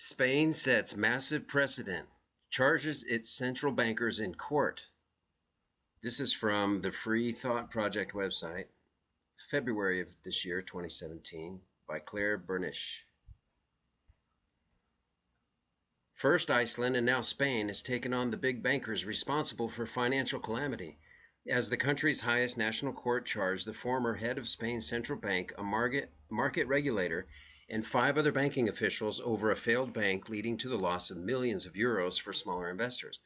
Spain sets massive precedent, charges its central bankers in court. This is from the Free Thought Project website, February of this year, 2017, by Claire Bernish. First Iceland and now Spain has taken on the big bankers responsible for financial calamity. As the country's highest national court charged the former head of Spain's central bank, a market regulator, and 5 other banking officials over a failed bank, leading to the loss of millions of euros for smaller investors.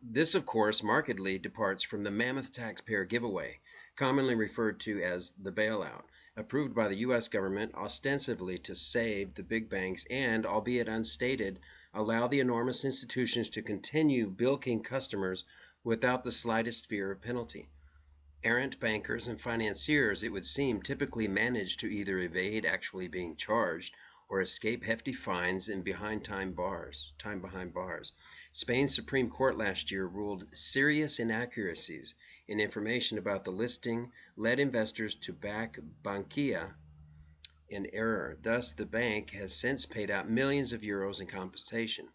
This, of course, markedly departs from the mammoth taxpayer giveaway, commonly referred to as the bailout, approved by the U.S. government ostensibly to save the big banks and, albeit unstated, allow the enormous institutions to continue bilking customers without the slightest fear of penalty. Errant bankers and financiers, it would seem, typically manage to either evade actually being charged or escape hefty fines and time behind bars. Spain's Supreme Court last year ruled serious inaccuracies in information about the listing led investors to back Bankia in error. Thus, the bank has since paid out millions of euros in compensation.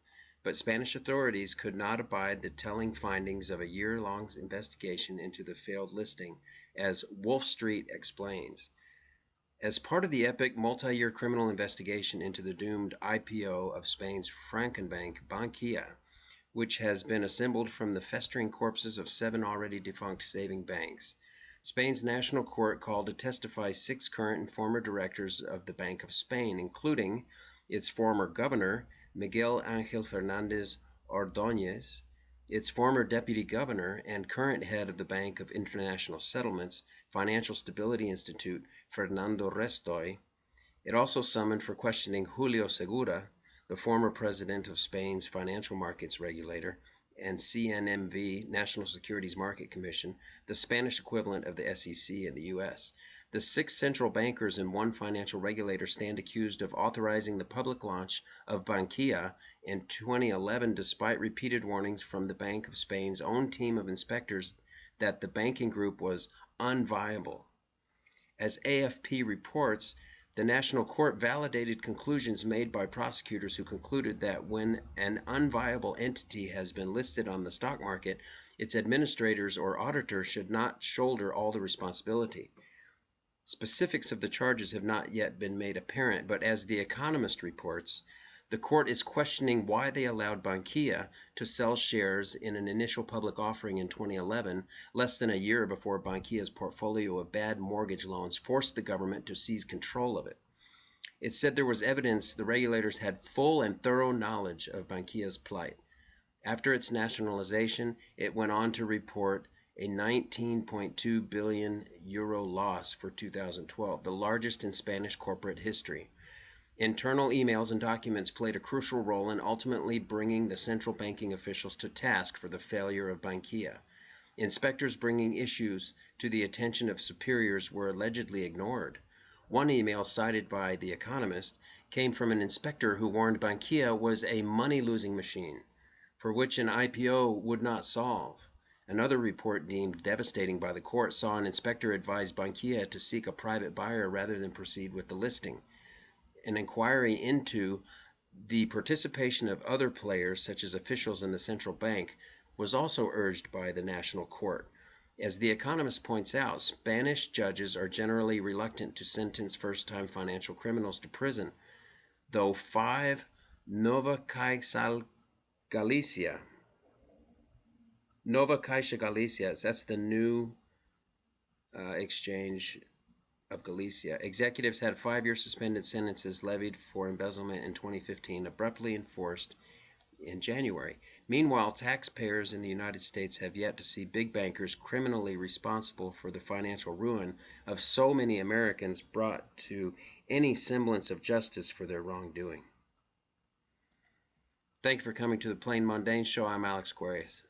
But Spanish authorities could not abide the telling findings of a year-long investigation into the failed listing, as Wolf Street explains. As part of the epic multi-year criminal investigation into the doomed IPO of Spain's Frankenbank, Bankia, which has been assembled from the festering corpses of 7 already defunct saving banks, Spain's National Court called to testify 6 current and former directors of the Bank of Spain, including its former governor, Miguel Ángel Fernández Ordóñez, its former deputy governor and current head of the Bank of International Settlements, Financial Stability Institute, Fernando Restoy. It also summoned for questioning Julio Segura, the former president of Spain's financial markets regulator, and CNMV, National Securities Market Commission, the Spanish equivalent of the SEC in the U.S. The 6 central bankers and 1 financial regulator stand accused of authorizing the public launch of Bankia in 2011, despite repeated warnings from the Bank of Spain's own team of inspectors that the banking group was unviable. As AFP reports, the National Court validated conclusions made by prosecutors who concluded that when an unviable entity has been listed on the stock market, its administrators or auditors should not shoulder all the responsibility. Specifics of the charges have not yet been made apparent, but as The Economist reports, the court is questioning why they allowed Bankia to sell shares in an initial public offering in 2011, less than a year before Bankia's portfolio of bad mortgage loans forced the government to seize control of it. It said there was evidence the regulators had full and thorough knowledge of Bankia's plight. After its nationalization, it went on to report a 19.2 billion euro loss for 2012, the largest in Spanish corporate history. Internal emails and documents played a crucial role in ultimately bringing the central banking officials to task for the failure of Bankia. Inspectors bringing issues to the attention of superiors were allegedly ignored. One email cited by The Economist came from an inspector who warned Bankia was a money-losing machine, for which an IPO would not solve. Another report deemed devastating by the court saw an inspector advise Bankia to seek a private buyer rather than proceed with the listing. An inquiry into the participation of other players, such as officials in the central bank, was also urged by the National Court. As The Economist points out, Spanish judges are generally reluctant to sentence first-time financial criminals to prison, though 5 Nova Caixa Galicia, that's the new exchange of Galicia. Executives had 5-year suspended sentences levied for embezzlement in 2015, abruptly enforced in January. Meanwhile, taxpayers in the United States have yet to see big bankers criminally responsible for the financial ruin of so many Americans brought to any semblance of justice for their wrongdoing. Thank you for coming to the Plain Mundane Show. I'm Alex Aquarius.